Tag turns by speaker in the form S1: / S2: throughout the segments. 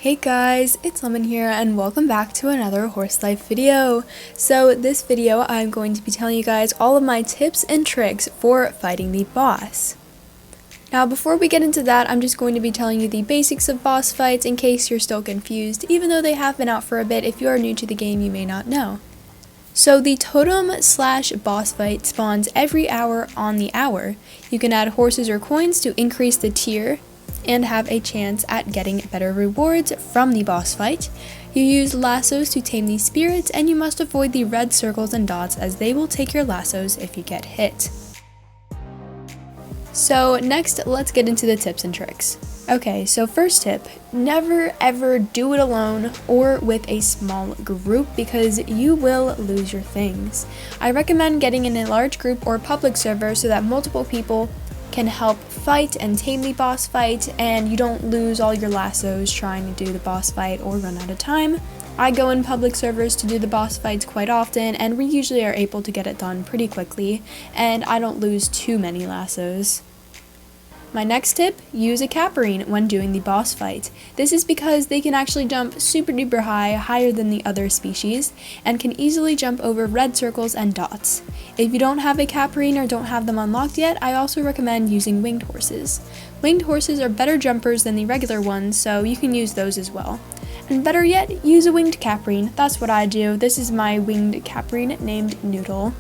S1: Hey guys, it's Lemon here and welcome back to another horse life video. So this video I'm going to be telling you guys all of my tips and tricks for fighting the boss. Now before we get into that, I'm just going to be telling you the basics of boss fights in case you're still confused, even though they have been out for a bit. If you are new to the game, you may not know. So the totem/boss fight spawns every hour on the hour. You can add horses or coins to increase the tier and have a chance at getting better rewards from the boss fight. You use lassos to tame these spirits, and you must avoid the red circles and dots as they will take your lassos if you get hit. So next, let's get into the tips and tricks. Okay, so first tip, never ever do it alone or with a small group because you will lose your things. I recommend getting in a large group or public server so that multiple people can help fight and tame the boss fight, and you don't lose all your lassos trying to do the boss fight or run out of time. I go in public servers to do the boss fights quite often, and we usually are able to get it done pretty quickly, and I don't lose too many lassos. My next tip, use a caparine when doing the boss fight. This is because they can actually jump super duper high, higher than the other species, and can easily jump over red circles and dots. If you don't have a caparine or don't have them unlocked yet, I also recommend using winged horses. Winged horses are better jumpers than the regular ones, so you can use those as well. And better yet, use a winged caparine. That's what I do. This is my winged caparine named Noodle.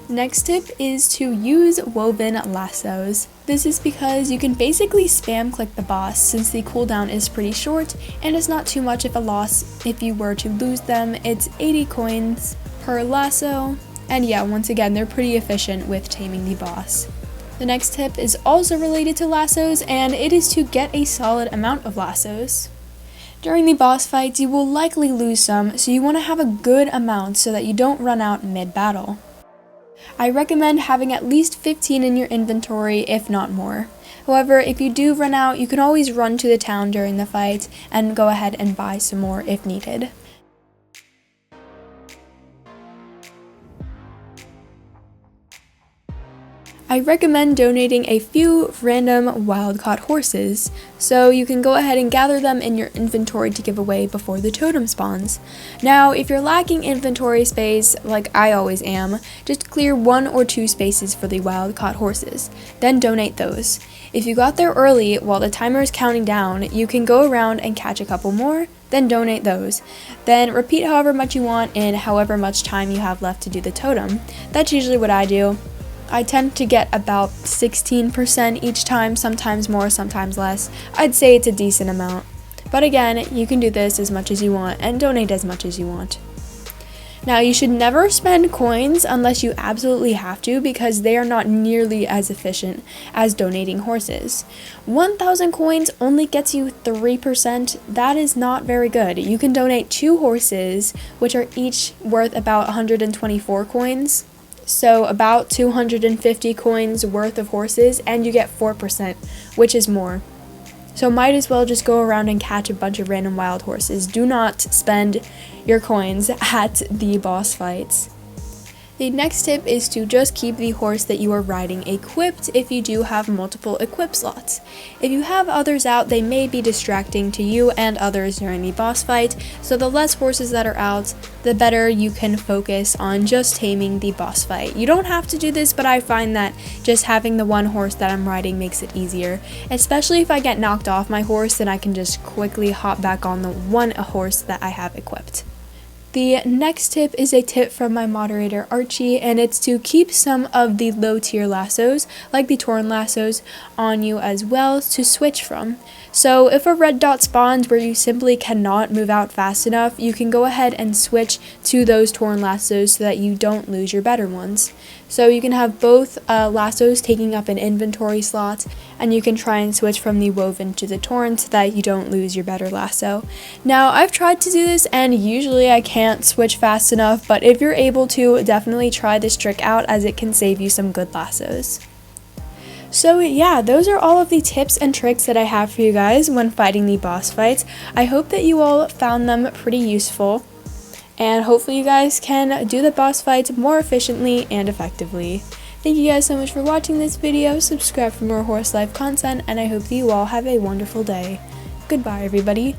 S1: Next tip is to use woven lassos. This is because you can basically spam click the boss since the cooldown is pretty short and it's not too much of a loss if you were to lose them. It's 80 coins per lasso, and yeah, once again, they're pretty efficient with taming the boss. The next tip is also related to lassos, and it is to get a solid amount of lassos. During the boss fights, you will likely lose some, so you want to have a good amount so that you don't run out mid-battle. I recommend having at least 15 in your inventory, if not more. However, if you do run out, you can always run to the town during the fight and go ahead and buy some more if needed. I recommend donating a few random wild-caught horses, so you can go ahead and gather them in your inventory to give away before the totem spawns. Now, if you're lacking inventory space, like I always am, just clear 1 or 2 spaces for the wild-caught horses, then donate those. If you got there early while the timer is counting down, you can go around and catch a couple more, then donate those. Then repeat however much you want in however much time you have left to do the totem. That's usually what I do. I tend to get about 16% each time, sometimes more, sometimes less. I'd say it's a decent amount. But again, you can do this as much as you want and donate as much as you want. Now, you should never spend coins unless you absolutely have to because they are not nearly as efficient as donating horses. 1,000 coins only gets you 3%. That is not very good. You can donate 2 horses, which are each worth about 124 coins. So about 250 coins worth of horses, and you get 4%, which is more. So might as well just go around and catch a bunch of random wild horses. Do not spend your coins at the boss fights. The next tip is to just keep the horse that you are riding equipped if you do have multiple equip slots. If you have others out, they may be distracting to you and others during the boss fight, so the less horses that are out, the better you can focus on just taming the boss fight. You don't have to do this, but I find that just having the one horse that I'm riding makes it easier, especially if I get knocked off my horse, then I can just quickly hop back on the one horse that I have equipped. The next tip is a tip from my moderator Archie, and it's to keep some of the low tier lassos, like the torn lassos, on you as well to switch from. So if a red dot spawns where you simply cannot move out fast enough, you can go ahead and switch to those torn lassos so that you don't lose your better ones. So you can have both lassos taking up an inventory slot, and you can try and switch from the woven to the torn so that you don't lose your better lasso. Now, I've tried to do this, and usually I can't switch fast enough, but if you're able to, definitely try this trick out as it can save you some good lassos. So yeah, those are all of the tips and tricks that I have for you guys when fighting the boss fights. I hope that you all found them pretty useful, and hopefully you guys can do the boss fights more efficiently and effectively. Thank you guys so much for watching this video, subscribe for more horse life content, and I hope that you all have a wonderful day. Goodbye everybody.